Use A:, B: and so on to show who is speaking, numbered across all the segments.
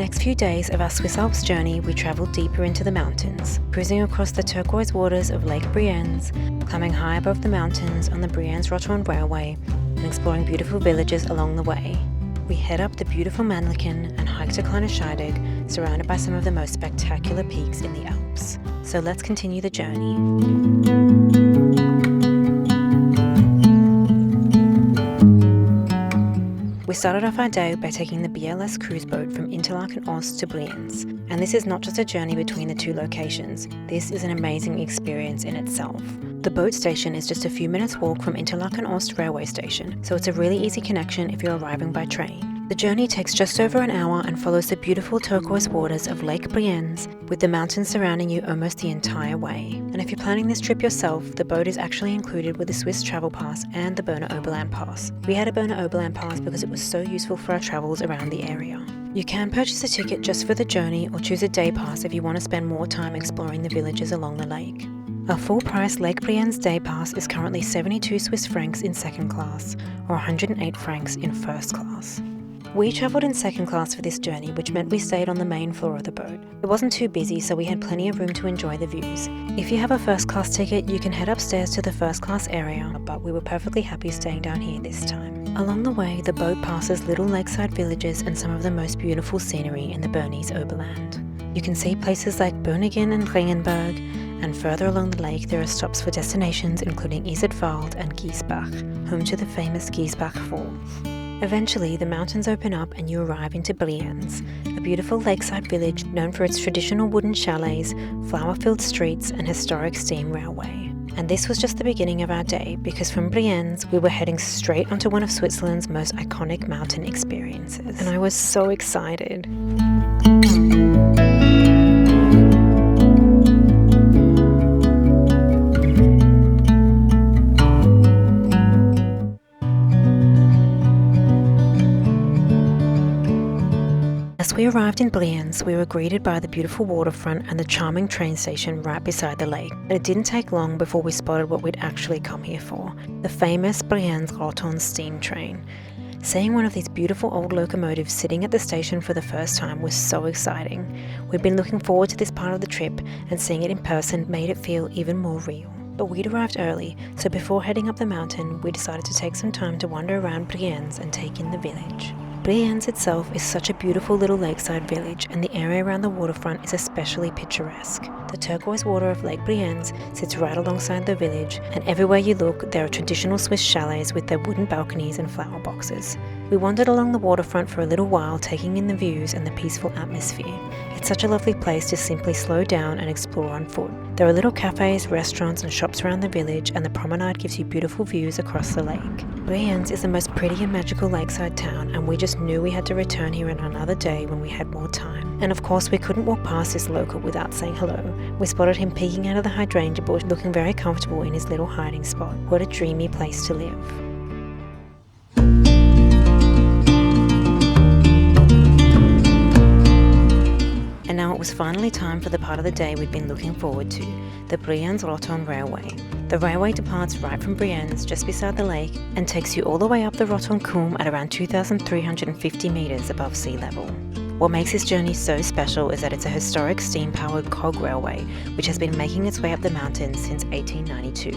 A: next few days of our Swiss Alps journey, we travelled deeper into the mountains, cruising across the turquoise waters of Lake Brienz, climbing high above the mountains on the Brienz Rothorn Railway, and exploring beautiful villages along the way. We head up the beautiful Männlichen and hike to Kleine Scheidegg, surrounded by some of the most spectacular peaks in the Alps. So let's continue the journey. We started off our day by taking the BLS cruise boat from Interlaken to Brienz. And this is not just a journey between the two locations, this is an amazing experience in itself. The boat station is just a few minutes walk from Interlaken railway station, so it's a really easy connection if you're arriving by train. The journey takes just over an hour and follows the beautiful turquoise waters of Lake Brienz, with the mountains surrounding you almost the entire way. And if you're planning this trip yourself, the boat is actually included with the Swiss travel pass and the Bernese Oberland pass. We had a Bernese Oberland pass because it was so useful for our travels around the area. You can purchase a ticket just for the journey or choose a day pass if you want to spend more time exploring the villages along the lake. Our full-price Lake Brienz day pass is currently 72 Swiss francs in second class, or 108 francs in first class. We travelled in second class for this journey, which meant we stayed on the main floor of the boat. It wasn't too busy, so we had plenty of room to enjoy the views. If you have a first class ticket, you can head upstairs to the first class area, but we were perfectly happy staying down here this time. Along the way, the boat passes little lakeside villages and some of the most beautiful scenery in the Bernese Oberland. You can see places like Böningen and Ringenberg, and further along the lake there are stops for destinations including Iseltwald and Giesbach, home to the famous Giesbach Falls. Eventually, the mountains open up and you arrive into Brienz, a beautiful lakeside village known for its traditional wooden chalets, flower-filled streets and historic steam railway. And this was just the beginning of our day, because from Brienz we were heading straight onto one of Switzerland's most iconic mountain experiences. And I was so excited. As we arrived in Brienz, we were greeted by the beautiful waterfront and the charming train station right beside the lake. But it didn't take long before we spotted what we'd actually come here for, the famous Brienz Rothorn steam train. Seeing one of these beautiful old locomotives sitting at the station for the first time was so exciting. We'd been looking forward to this part of the trip, and seeing it in person made it feel even more real. But we'd arrived early, so before heading up the mountain, we decided to take some time to wander around Brienz and take in the village. Brienz itself is such a beautiful little lakeside village, and the area around the waterfront is especially picturesque. The turquoise water of Lake Brienz sits right alongside the village, and everywhere you look there are traditional Swiss chalets with their wooden balconies and flower boxes. We wandered along the waterfront for a little while, taking in the views and the peaceful atmosphere. It's such a lovely place to simply slow down and explore on foot. There are little cafes, restaurants and shops around the village, and the promenade gives you beautiful views across the lake. Brienz is the most pretty and magical lakeside town, and we just knew we had to return here on another day when we had more time. And of course we couldn't walk past this local without saying hello. We spotted him peeking out of the hydrangea bush, looking very comfortable in his little hiding spot. What a dreamy place to live. And now it was finally time for the part of the day we'd been looking forward to, the Brienz Rothorn Railway. The railway departs right from Brienz, just beside the lake, and takes you all the way up the Rothorn Kulm at around 2,350 metres above sea level. What makes this journey so special is that it's a historic steam-powered cog railway, which has been making its way up the mountains since 1892.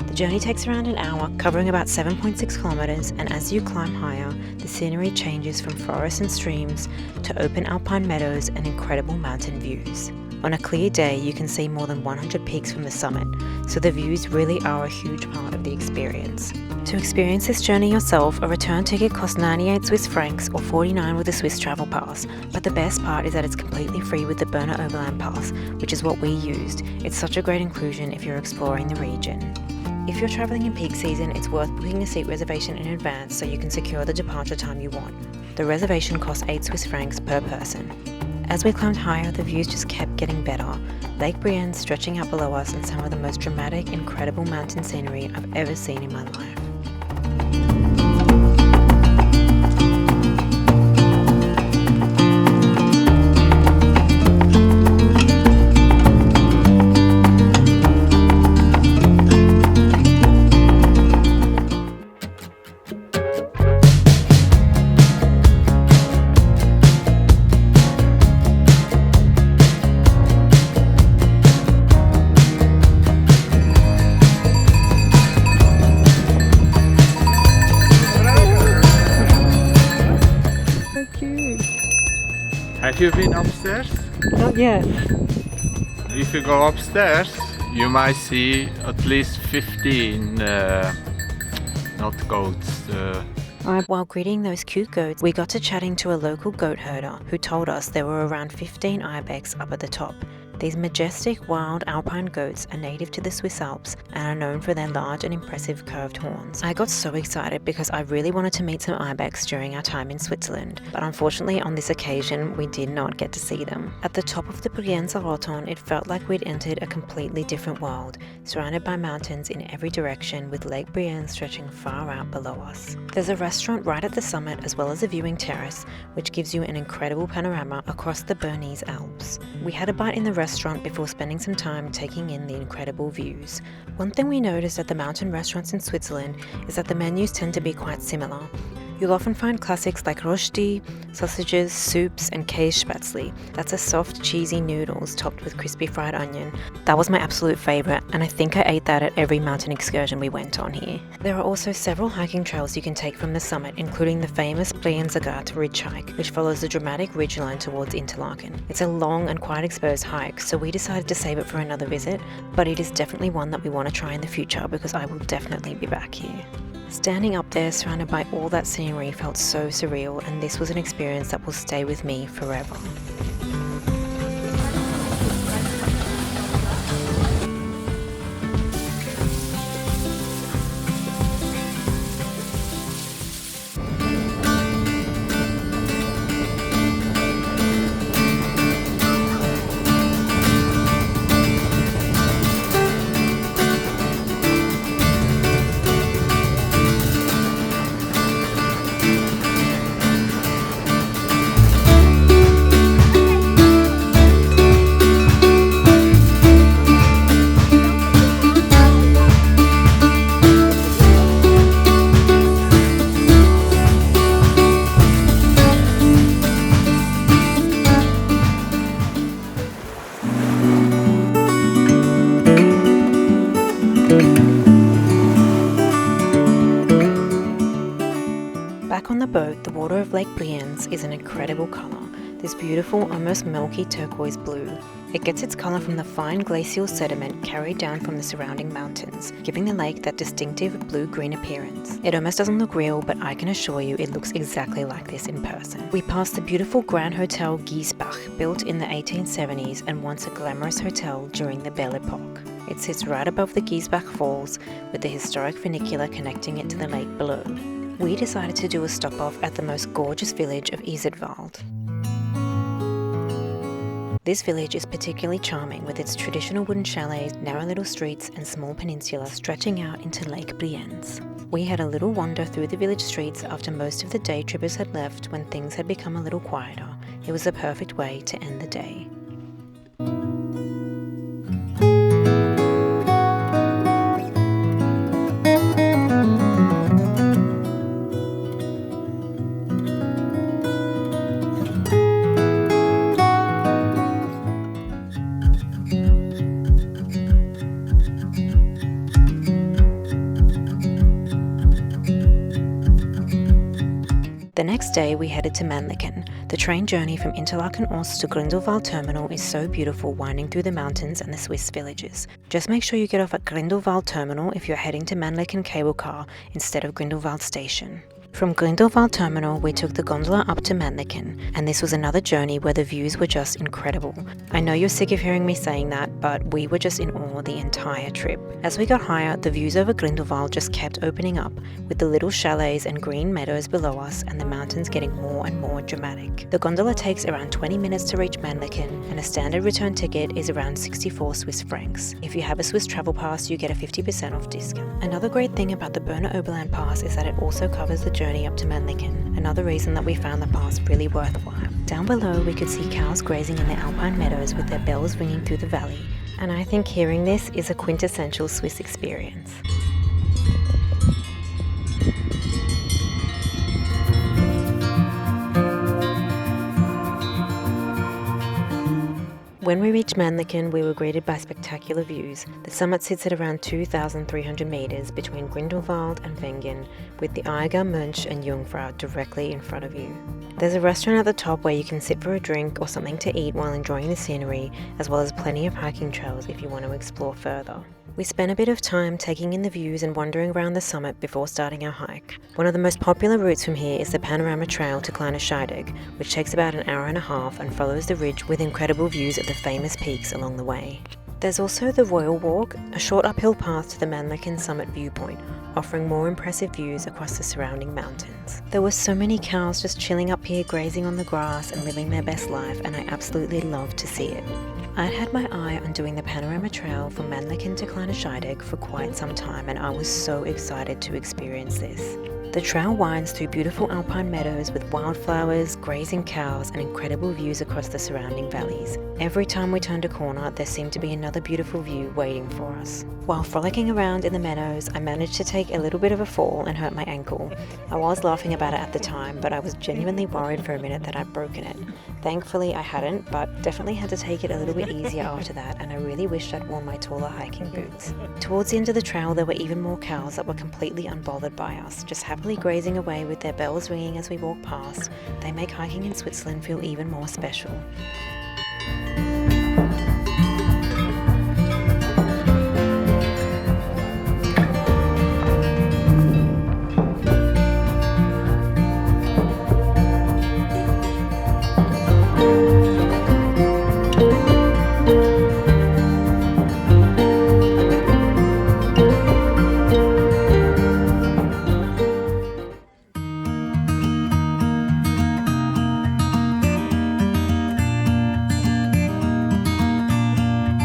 A: The journey takes around an hour, covering about 7.6 kilometres, and as you climb higher, the scenery changes from forests and streams to open alpine meadows and incredible mountain views. On a clear day, you can see more than 100 peaks from the summit, so the views really are a huge part of the experience. To experience this journey yourself, a return ticket costs 98 Swiss francs or 49 with a Swiss travel pass, but the best part is that it's completely free with the Bernese Oberland pass, which is what we used. It's such a great inclusion if you're exploring the region. If you're travelling in peak season, it's worth booking a seat reservation in advance so you can secure the departure time you want. The reservation costs 8 Swiss francs per person. As we climbed higher, the views just kept getting better. Lake Brienz stretching out below us and some of the most dramatic, incredible mountain scenery I've ever seen in my life.
B: Have you been upstairs?
A: Not yet.
B: If you go upstairs, you might see at least 15, not goats.
A: While greeting those cute goats, we got to chatting to a local goat herder who told us there were around 15 ibex up at the top. These majestic wild alpine goats are native to the Swiss Alps and are known for their large and impressive curved horns. I got so excited because I really wanted to meet some ibex during our time in Switzerland, but unfortunately on this occasion we did not get to see them. At the top of the Brienzer Rothorn, it felt like we'd entered a completely different world, surrounded by mountains in every direction with Lake Brienz stretching far out below us. There's a restaurant right at the summit as well as a viewing terrace which gives you an incredible panorama across the Bernese Alps. We had a bite in the restaurant before spending some time taking in the incredible views. One thing we noticed at the mountain restaurants in Switzerland is that the menus tend to be quite similar. You'll often find classics like Rösti, sausages, soups, and Kässpätzle. That's a soft, cheesy noodles topped with crispy fried onion. That was my absolute favourite, and I think I ate that at every mountain excursion we went on here. There are also several hiking trails you can take from the summit, including the famous Brienzer Ridge hike, which follows the dramatic ridgeline towards Interlaken. It's a long and quite exposed hike, so we decided to save it for another visit, but it is definitely one that we want to try in the future because I will definitely be back here. Standing up there surrounded by all that scenery felt so surreal, and this was an experience that will stay with me forever. Back on the boat, the water of Lake Brienz is an incredible colour, this beautiful, almost milky turquoise blue. It gets its colour from the fine glacial sediment carried down from the surrounding mountains, giving the lake that distinctive blue-green appearance. It almost doesn't look real, but I can assure you it looks exactly like this in person. We passed the beautiful Grand Hotel Giesbach, built in the 1870s and once a glamorous hotel during the Belle Epoque. It sits right above the Giesbach Falls, with the historic funicular connecting it to the lake below. We decided to do a stop off at the most gorgeous village of Iseltwald. This village is particularly charming with its traditional wooden chalets, narrow little streets and small peninsula stretching out into Lake Brienz. We had a little wander through the village streets after most of the day trippers had left when things had become a little quieter. It was the perfect way to end the day. The next day we headed to Männlichen. The train journey from Interlaken Ost to Grindelwald Terminal is so beautiful, winding through the mountains and the Swiss villages. Just make sure you get off at Grindelwald Terminal if you're heading to Männlichen cable car instead of Grindelwald Station. From Grindelwald Terminal, we took the gondola up to Männlichen, and this was another journey where the views were just incredible. I know you're sick of hearing me saying that, but we were just in awe the entire trip. As we got higher, the views over Grindelwald just kept opening up, with the little chalets and green meadows below us and the mountains getting more and more dramatic. The gondola takes around 20 minutes to reach Männlichen, and a standard return ticket is around 64 Swiss francs. If you have a Swiss travel pass, you get a 50% off discount. Another great thing about the Bernese Oberland pass is that it also covers the journey up to Männlichen, another reason that we found the pass really worthwhile. Down below we could see cows grazing in the alpine meadows with their bells ringing through the valley, and I think hearing this is a quintessential Swiss experience. When we reached Männlichen, we were greeted by spectacular views. The summit sits at around 2,300 metres between Grindelwald and Wengen, with the Eiger, Mönch and Jungfrau directly in front of you. There's a restaurant at the top where you can sit for a drink or something to eat while enjoying the scenery, as well as plenty of hiking trails if you want to explore further. We spent a bit of time taking in the views and wandering around the summit before starting our hike. One of the most popular routes from here is the Panorama Trail to Kleine Scheidegg, which takes about an hour and a half and follows the ridge with incredible views of the famous peaks along the way. There's also the Royal Walk, a short uphill path to the Männlichen Summit viewpoint, offering more impressive views across the surrounding mountains. There were so many cows just chilling up here, grazing on the grass and living their best life, and I absolutely loved to see it. I'd had my eye on doing the Panorama Trail from Männlichen to Kleine Scheidegg for quite some time, and I was so excited to experience this. The trail winds through beautiful alpine meadows with wildflowers, grazing cows, and incredible views across the surrounding valleys. Every time we turned a corner, there seemed to be another beautiful view waiting for us. While frolicking around in the meadows, I managed to take a little bit of a fall and hurt my ankle. I was laughing about it at the time, but I was genuinely worried for a minute that I'd broken it. Thankfully, I hadn't, but definitely had to take it a little bit easier after that, and I really wished I'd worn my taller hiking boots. Towards the end of the trail, there were even more cows that were completely unbothered by us, just happily grazing away with their bells ringing as we walk past. They make hiking in Switzerland feel even more special.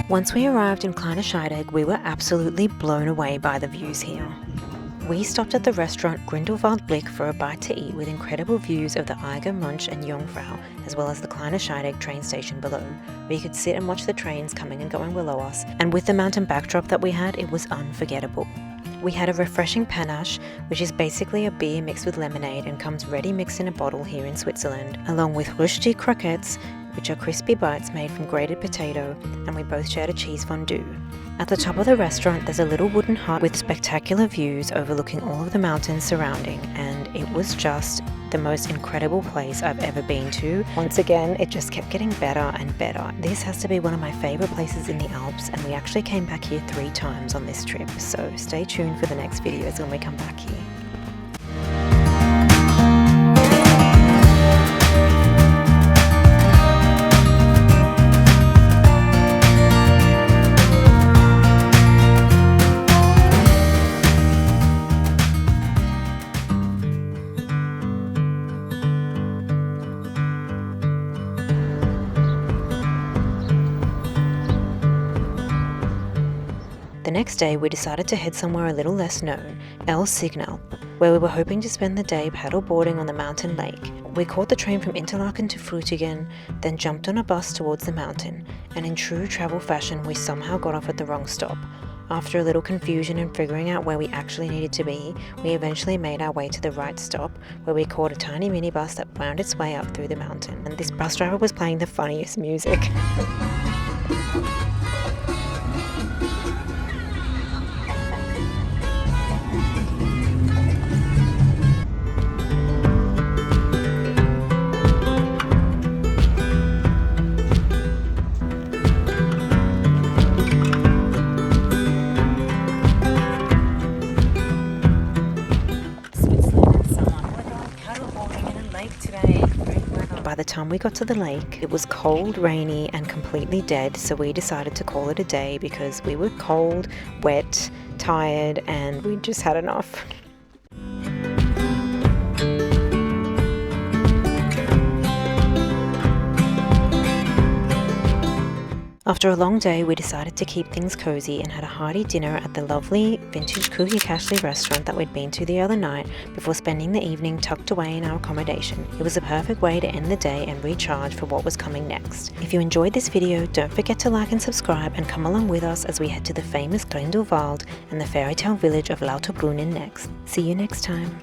A: Once we arrived in Kleine Scheidegg, we were absolutely blown away by the views here. We stopped at the restaurant Grindelwald Blick for a bite to eat with incredible views of the Eiger, Mönch and Jungfrau, as well as the Kleine Scheidegg train station below, where you could sit and watch the trains coming and going below us, and with the mountain backdrop that we had, it was unforgettable. We had a refreshing panache, which is basically a beer mixed with lemonade and comes ready mixed in a bottle here in Switzerland, along with Rösti croquettes, which are crispy bites made from grated potato, and we both shared a cheese fondue. At the top of the restaurant, there's a little wooden hut with spectacular views overlooking all of the mountains surrounding, and it was just the most incredible place I've ever been to. Once again, it just kept getting better and better. This has to be one of my favorite places in the Alps, and we actually came back here 3 times on this trip, so stay tuned for the next videos when we come back here. The next day, we decided to head somewhere a little less known, Elsigenalp, where we were hoping to spend the day paddle boarding on the mountain lake. We caught the train from Interlaken to Frutigen, then jumped on a bus towards the mountain, and in true travel fashion, we somehow got off at the wrong stop. After a little confusion and figuring out where we actually needed to be, we eventually made our way to the right stop, where we caught a tiny minibus that wound its way up through the mountain, and this bus driver was playing the funniest music. By the time we got to the lake, it was cold, rainy, and completely dead, so we decided to call it a day because we were cold, wet, tired, and we just had enough. After a long day, we decided to keep things cozy and had a hearty dinner at the lovely vintage Kuhikashli restaurant that we'd been to the other night before spending the evening tucked away in our accommodation. It was a perfect way to end the day and recharge for what was coming next. If you enjoyed this video, don't forget to like and subscribe and come along with us as we head to the famous Grindelwald and the fairy tale village of Lauterbrunnen next. See you next time.